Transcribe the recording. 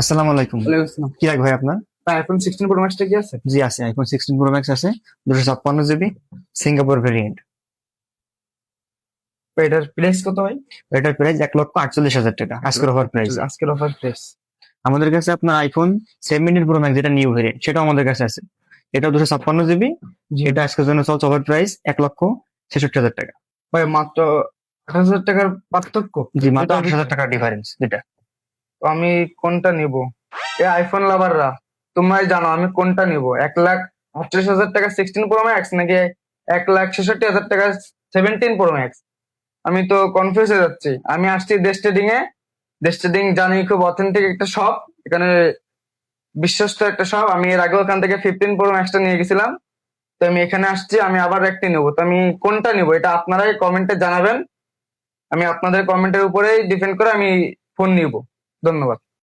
আসসালামু আলাইকুম। ওয়ালাইকুম আসসালাম। কি লাগবে ভাই আপনার? আইফোন 16 প্রো ম্যাক্সটা কি আছে? জি আছে, আইফোন 16 প্রো ম্যাক্স আছে, 256 জিবি, সিঙ্গাপুর ভেরিয়েন্ট। তো এটার প্রাইস কত হয়? এটার প্রাইস 1,48,000 টাকা, আজকের অফার প্রাইস। আজকের অফার প্রাইস। আমাদের কাছে আপনার আইফোন 17 প্রো ম্যাক্স, যেটা নিউ ভেরিয়েন্ট, সেটাও আমাদের কাছে আছে। এটা 256 জিবি, জি এটা আজকের জন্য চলছে অফার প্রাইস 1,66,000 টাকা। ভাই, মাত্র 8,000 টাকার পার্থক্য। জি, মাত্র এটা 28,000 টাকা ডিফারেন্স যেটা। তো আমি কোনটা নিব? এই আইফোন লাভাররা, তোমরাই জানো আমি কোনটা নিব। 1,38,000 টাকা 16 প্রো ম্যাক্স নাকি 1,66,000 টাকা 17 প্রো ম্যাক্স? আমি তো কনফিউজ হয়ে যাচ্ছি। আমি আসছি দেশ ট্রেডিং এ। দেশ ট্রেডিং জানি খুব অথেন্টিক একটা শপ। এখানে বিশ্বস্ত একটা শপ। আমি এর আগেও এখান থেকে 15 প্রো ম্যাক্সটা নিয়ে গেছিলাম। তো আমি এখানে আসছি, আমি আবার একটি নেবো। তো আমি কোনটা নিবো এটা আপনারাই কমেন্টে জানাবেন। আমি আপনাদের কমেন্টের উপরেই ডিপেন্ড করে আমি ফোন নিব। ধন্যবাদ।